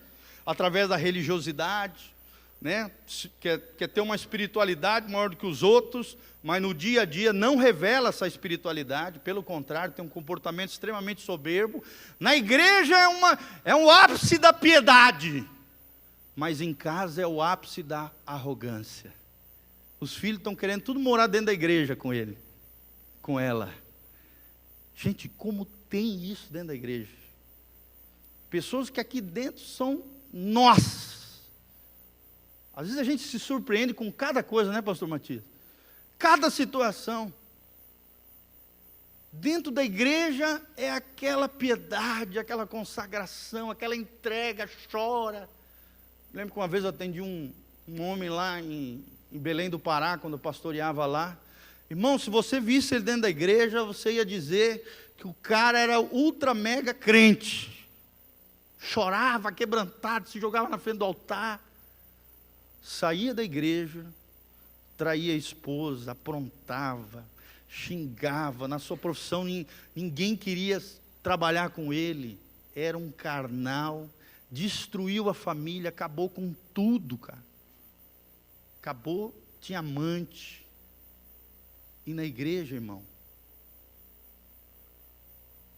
através da religiosidade, quer ter uma espiritualidade maior do que os outros, mas no dia a dia não revela essa espiritualidade, pelo contrário, tem um comportamento extremamente soberbo. Na igreja é um ápice da piedade, mas em casa é o ápice da arrogância. Os filhos estão querendo tudo morar dentro da igreja com ele, com ela. Gente, como tem isso dentro da igreja? Pessoas que aqui dentro são nós. Às vezes a gente se surpreende com cada coisa, pastor Matias? Cada situação. Dentro da igreja é aquela piedade, aquela consagração, aquela entrega, chora. Lembro que uma vez eu atendi um homem lá em Belém do Pará, quando eu pastoreava lá. Irmão, se você visse ele dentro da igreja, você ia dizer que o cara era ultra mega crente. Chorava, quebrantado, se jogava na frente do altar. Saía da igreja, traía a esposa, aprontava, xingava, na sua profissão ninguém queria trabalhar com ele, era um carnal, destruiu a família, acabou com tudo, cara. Acabou, tinha amante. E na igreja, irmão,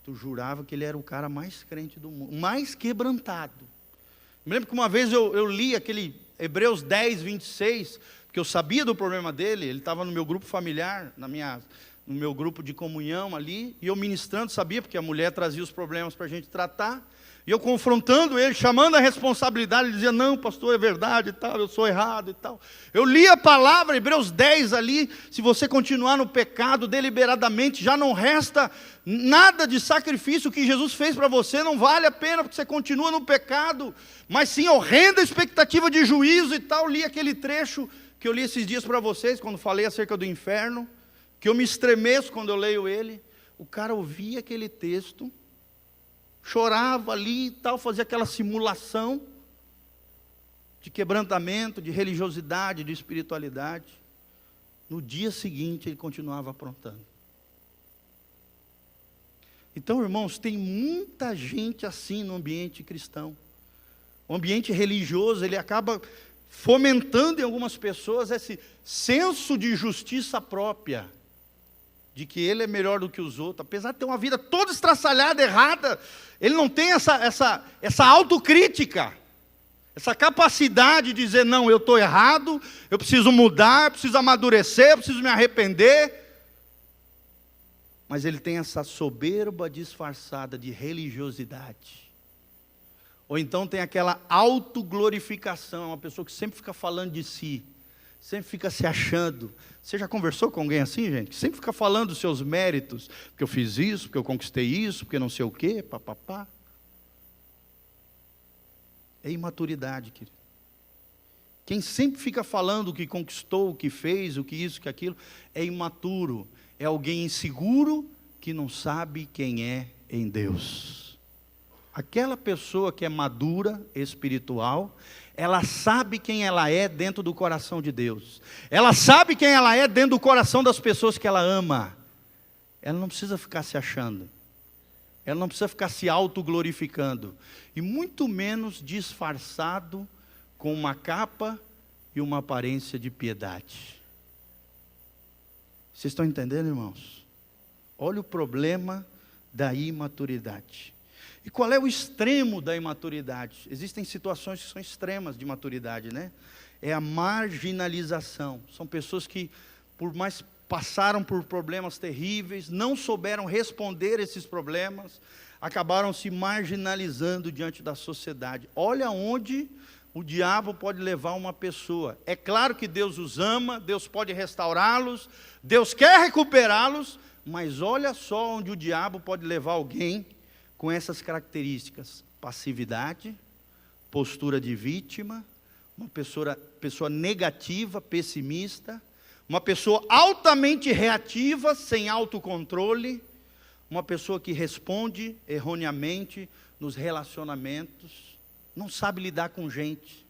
tu jurava que ele era o cara mais crente do mundo, mais quebrantado. Me lembro que uma vez eu li aquele Hebreus 10, 26, porque eu sabia do problema dele, ele estava no meu grupo familiar, no meu grupo de comunhão ali, e eu ministrando, sabia, porque a mulher trazia os problemas para a gente tratar, e eu confrontando ele, chamando a responsabilidade, ele dizia, não, pastor, é verdade e tal, eu sou errado e tal. Eu li a palavra, Hebreus 10 ali, se você continuar no pecado deliberadamente, já não resta nada de sacrifício que Jesus fez para você, não vale a pena, porque você continua no pecado, mas sim horrenda expectativa de juízo e tal. Li aquele trecho que eu li esses dias para vocês, quando falei acerca do inferno, que eu me estremeço quando eu leio ele. O cara ouvia aquele texto, chorava ali e tal, fazia aquela simulação de quebrantamento, de religiosidade, de espiritualidade. No dia seguinte ele continuava aprontando. Então, irmãos, tem muita gente assim no ambiente cristão. O ambiente religioso, ele acaba fomentando em algumas pessoas esse senso de justiça própria, de que ele é melhor do que os outros, apesar de ter uma vida toda estraçalhada, errada, ele não tem essa autocrítica, essa capacidade de dizer, não, eu estou errado, eu preciso mudar, eu preciso amadurecer, eu preciso me arrepender. Mas ele tem essa soberba disfarçada de religiosidade. Ou então tem aquela autoglorificação, uma pessoa que sempre fica falando de si, sempre fica se achando. Você já conversou com alguém assim, gente? Que sempre fica falando dos seus méritos, porque eu fiz isso, porque eu conquistei isso, porque não sei o quê, papapá. É imaturidade, querido. Quem sempre fica falando o que conquistou, o que fez, o que isso, o que aquilo, é imaturo. É alguém inseguro que não sabe quem é em Deus. Aquela pessoa que é madura, espiritual, ela sabe quem ela é dentro do coração de Deus. Ela sabe quem ela é dentro do coração das pessoas que ela ama. Ela não precisa ficar se achando. Ela não precisa ficar se autoglorificando. E muito menos disfarçado com uma capa e uma aparência de piedade. Vocês estão entendendo, irmãos? Olha o problema da imaturidade. E qual é o extremo da imaturidade? Existem situações que são extremas de imaturidade, né? É a marginalização. São pessoas que, por mais passaram por problemas terríveis, não souberam responder esses problemas, acabaram se marginalizando diante da sociedade. Olha onde o diabo pode levar uma pessoa. É claro que Deus os ama, Deus pode restaurá-los, Deus quer recuperá-los, mas olha só onde o diabo pode levar alguém com essas características: passividade, postura de vítima, uma pessoa negativa, pessimista, uma pessoa altamente reativa, sem autocontrole, uma pessoa que responde erroneamente nos relacionamentos, não sabe lidar com gente.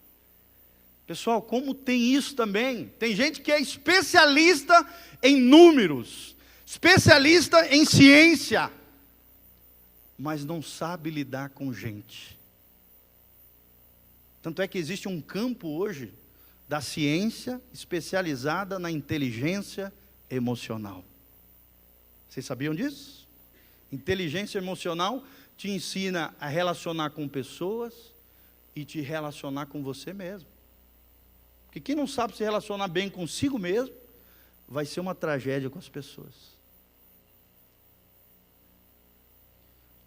Pessoal, como tem isso também? Tem gente que é especialista em números, especialista em ciência, mas não sabe lidar com gente. Tanto é que existe um campo hoje da ciência especializada na inteligência emocional. Vocês sabiam disso? Inteligência emocional te ensina a relacionar com pessoas e te relacionar com você mesmo. Porque quem não sabe se relacionar bem consigo mesmo, vai ser uma tragédia com as pessoas.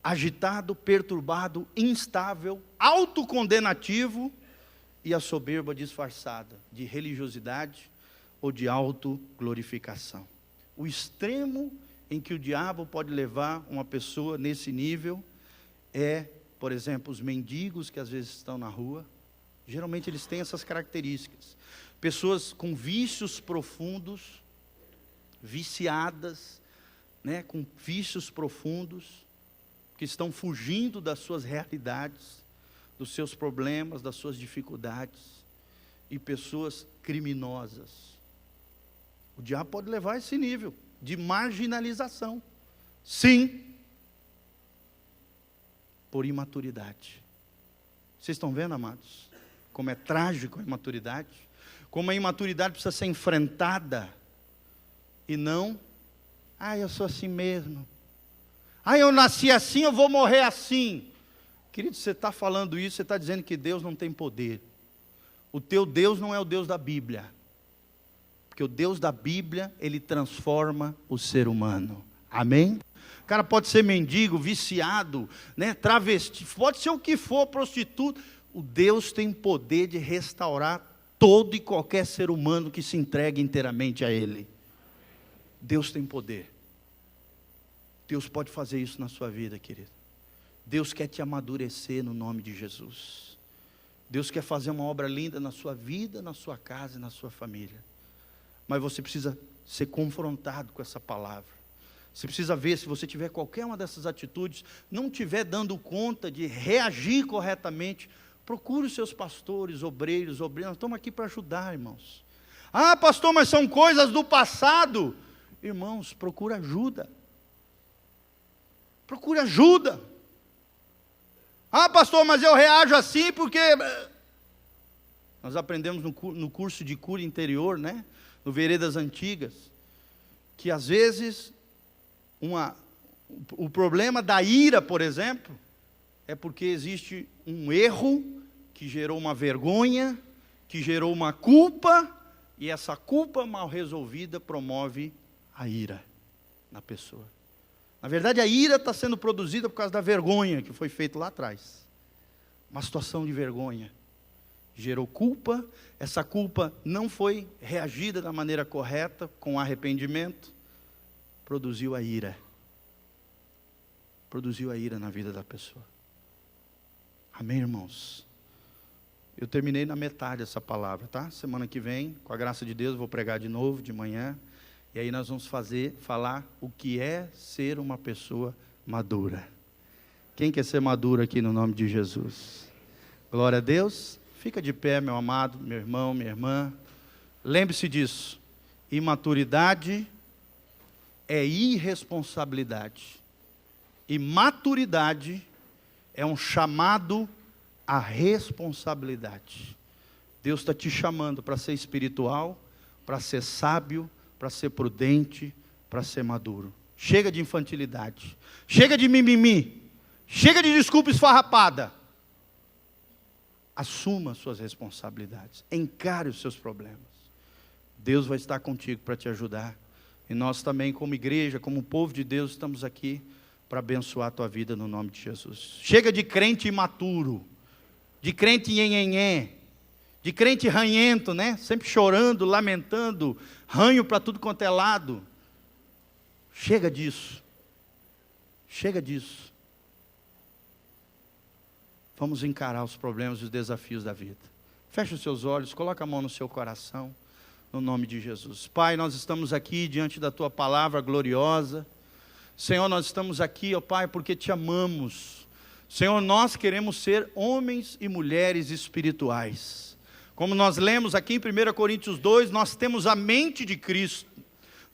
Agitado, perturbado, instável, autocondenativo e a soberba disfarçada de religiosidade ou de autoglorificação. O extremo em que o diabo pode levar uma pessoa nesse nível é, por exemplo, os mendigos que às vezes estão na rua. Geralmente eles têm essas características. Pessoas com vícios profundos, viciadas, né, com vícios profundos, que estão fugindo das suas realidades, dos seus problemas, das suas dificuldades, e pessoas criminosas. O diabo pode levar a esse nível. de marginalização. Sim, por imaturidade. Vocês estão vendo, amados? Como é trágico a imaturidade? Como a imaturidade precisa ser enfrentada. E não, eu sou assim mesmo. Eu nasci assim, eu vou morrer assim. Querido, você está falando isso, você está dizendo que Deus não tem poder. O teu Deus não é o Deus da Bíblia. Porque o Deus da Bíblia, Ele transforma o ser humano. Amém? O cara pode ser mendigo, viciado, né, travesti, pode ser o que for, prostituta. O Deus tem poder de restaurar todo e qualquer ser humano que se entregue inteiramente a Ele. Deus tem poder. Deus pode fazer isso na sua vida, querido. Deus quer te amadurecer no nome de Jesus. Deus quer fazer uma obra linda na sua vida, na sua casa e na sua família. Mas você precisa ser confrontado com essa palavra. Você precisa ver, se você tiver qualquer uma dessas atitudes, não estiver dando conta de reagir corretamente, procure os seus pastores, obreiros. Nós estamos aqui para ajudar, irmãos. Pastor, mas são coisas do passado. Irmãos, procura ajuda. Procure ajuda. Pastor, mas eu reajo assim porque... Nós aprendemos no curso de cura interior, né? No Veredas Antigas, que às vezes o problema da ira, por exemplo, é porque existe um erro que gerou uma vergonha, que gerou uma culpa, e essa culpa mal resolvida promove a ira na pessoa. Na verdade, a ira está sendo produzida por causa da vergonha que foi feita lá atrás. Uma situação de vergonha. Gerou culpa, essa culpa não foi reagida da maneira correta, com arrependimento, produziu a ira. Produziu a ira na vida da pessoa. Amém, irmãos? Eu terminei na metade dessa palavra, tá? Semana que vem, com a graça de Deus, vou pregar de novo, de manhã. E aí nós vamos falar o que é ser uma pessoa madura. Quem quer ser maduro aqui no nome de Jesus? Glória a Deus. Fica de pé, meu amado, meu irmão, minha irmã. Lembre-se disso. Imaturidade é irresponsabilidade. E maturidade é um chamado à responsabilidade. Deus está te chamando para ser espiritual, para ser sábio, para ser prudente, para ser maduro. Chega de infantilidade. Chega de mimimi. Chega de desculpa esfarrapada. Assuma as suas responsabilidades. Encare os seus problemas. Deus vai estar contigo para te ajudar. E nós também, como igreja, como povo de Deus, estamos aqui para abençoar a tua vida no nome de Jesus. Chega de crente imaturo. De crente nhenhenhé. De crente ranhento, né? Sempre chorando, lamentando, ranho para tudo quanto é lado. Chega disso. Chega disso. Vamos encarar os problemas e os desafios da vida. Feche os seus olhos, coloque a mão no seu coração, no nome de Jesus. Pai, nós estamos aqui diante da tua palavra gloriosa. Senhor, nós estamos aqui, ó Pai, porque te amamos. Senhor, nós queremos ser homens e mulheres espirituais. Como nós lemos aqui em 1 Coríntios 2, nós temos a mente de Cristo.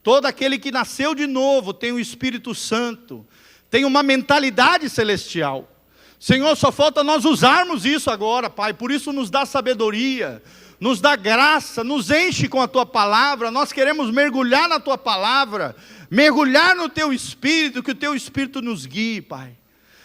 Todo aquele que nasceu de novo tem o Espírito Santo, tem uma mentalidade celestial. Senhor, só falta nós usarmos isso agora, Pai. Por isso nos dá sabedoria, nos dá graça, nos enche com a tua palavra. Nós queremos mergulhar na tua palavra, mergulhar no teu Espírito, que o teu Espírito nos guie, Pai.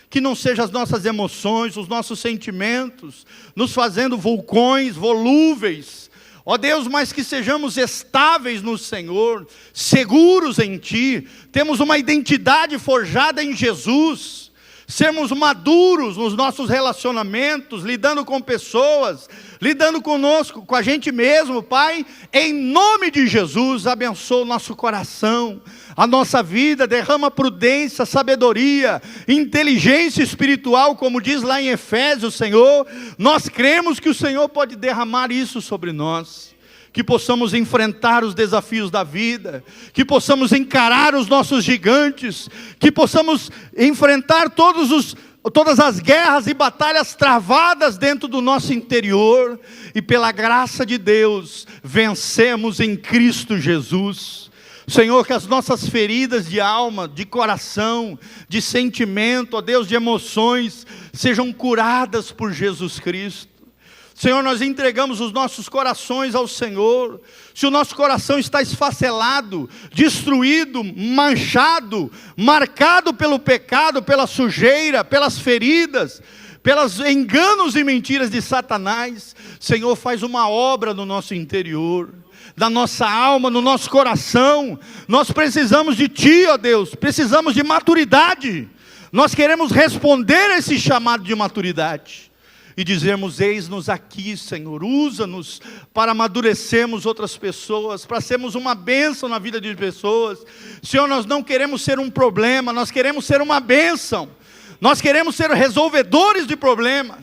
Que não sejam as nossas emoções, os nossos sentimentos, nos fazendo vulcões, volúveis, ó Deus, mas que sejamos estáveis no Senhor, seguros em Ti, temos uma identidade forjada em Jesus, sermos maduros nos nossos relacionamentos, lidando com pessoas, lidando conosco, com a gente mesmo, Pai, em nome de Jesus, abençoa o nosso coração, a nossa vida, derrama prudência, sabedoria, inteligência espiritual, como diz lá em Efésios, Senhor, nós cremos que o Senhor pode derramar isso sobre nós, que possamos enfrentar os desafios da vida, que possamos encarar os nossos gigantes, que possamos enfrentar todas as guerras e batalhas travadas dentro do nosso interior, e pela graça de Deus, vencemos em Cristo Jesus. Senhor, que as nossas feridas de alma, de coração, de sentimento, ó Deus, de emoções, sejam curadas por Jesus Cristo. Senhor, nós entregamos os nossos corações ao Senhor. Se o nosso coração está esfacelado, destruído, manchado, marcado pelo pecado, pela sujeira, pelas feridas, pelos enganos e mentiras de Satanás, Senhor, faz uma obra no nosso interior, da nossa alma, no nosso coração. Nós precisamos de Ti, ó Deus, precisamos de maturidade. Nós queremos responder a esse chamado de maturidade e dizermos: eis-nos aqui, Senhor, usa-nos para amadurecermos outras pessoas, para sermos uma bênção na vida de pessoas. Senhor, nós não queremos ser um problema, nós queremos ser uma bênção. Nós queremos ser resolvedores de problemas,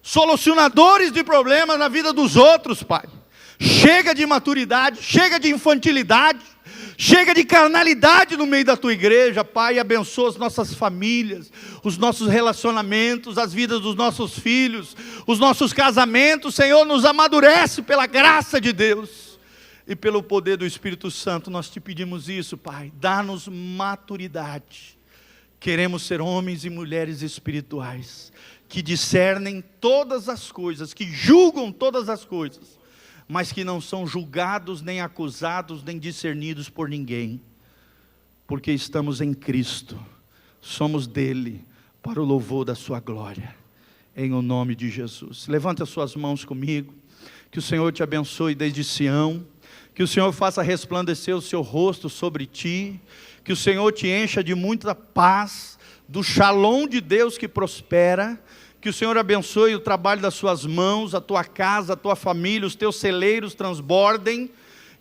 solucionadores de problemas na vida dos outros, Pai. Chega de imaturidade, chega de infantilidade, chega de carnalidade no meio da Tua igreja, Pai. Abençoa as nossas famílias, os nossos relacionamentos, as vidas dos nossos filhos, os nossos casamentos. Senhor, nos amadurece pela graça de Deus e pelo poder do Espírito Santo. Nós Te pedimos isso, Pai. Dá-nos maturidade. Queremos ser homens e mulheres espirituais, que discernem todas as coisas, que julgam todas as coisas, mas que não são julgados, nem acusados, nem discernidos por ninguém, porque estamos em Cristo, somos dele, para o louvor da sua glória, em o nome de Jesus. Levante as suas mãos comigo, que o Senhor te abençoe desde Sião, que o Senhor faça resplandecer o seu rosto sobre ti, que o Senhor te encha de muita paz, do shalom de Deus que prospera, que o Senhor abençoe o trabalho das suas mãos, a tua casa, a tua família, os teus celeiros transbordem,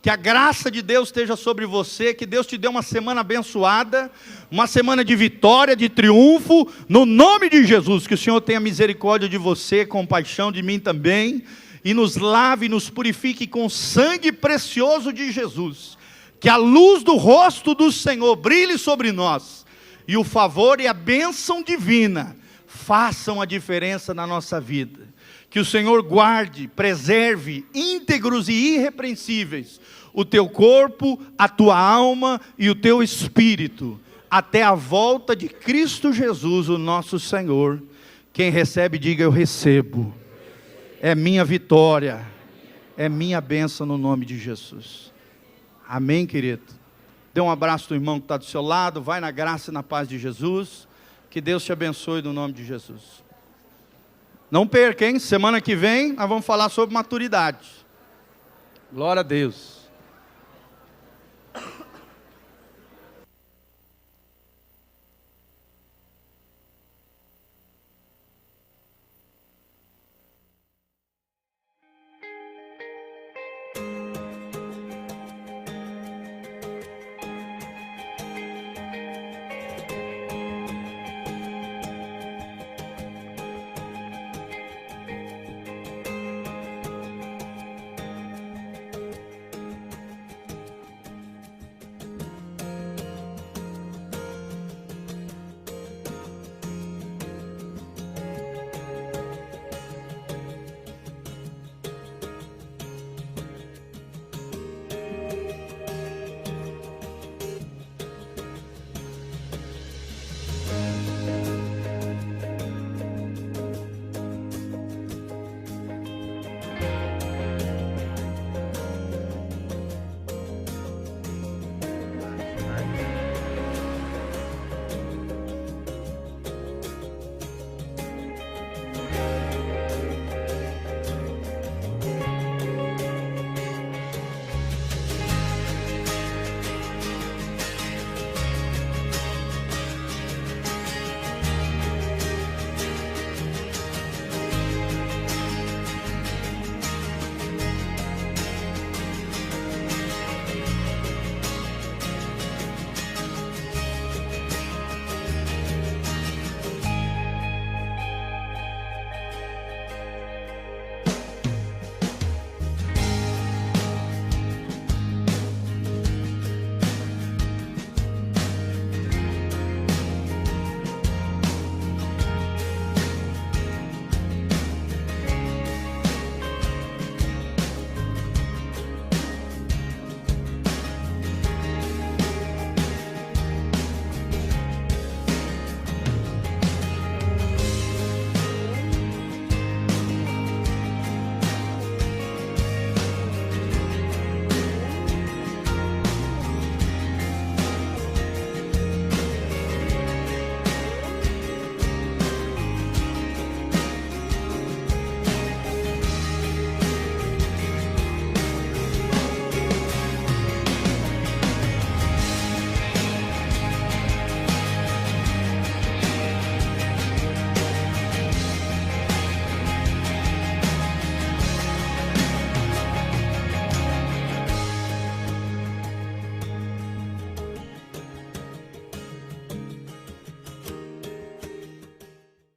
que a graça de Deus esteja sobre você, que Deus te dê uma semana abençoada, uma semana de vitória, de triunfo, no nome de Jesus. Que o Senhor tenha misericórdia de você, compaixão de mim também, e nos lave, nos purifique com o sangue precioso de Jesus. Que a luz do rosto do Senhor brilhe sobre nós, e o favor e a bênção divina façam a diferença na nossa vida. Que o Senhor guarde, preserve, íntegros e irrepreensíveis, o teu corpo, a tua alma e o teu espírito, até a volta de Cristo Jesus, o nosso Senhor. Quem recebe, diga: eu recebo. É minha vitória, é minha bênção no nome de Jesus. Amém, querido? Dê um abraço do irmão que está do seu lado. Vai na graça e na paz de Jesus. Que Deus te abençoe no nome de Jesus. Não perca, hein? Semana que vem nós vamos falar sobre maturidade. Glória a Deus.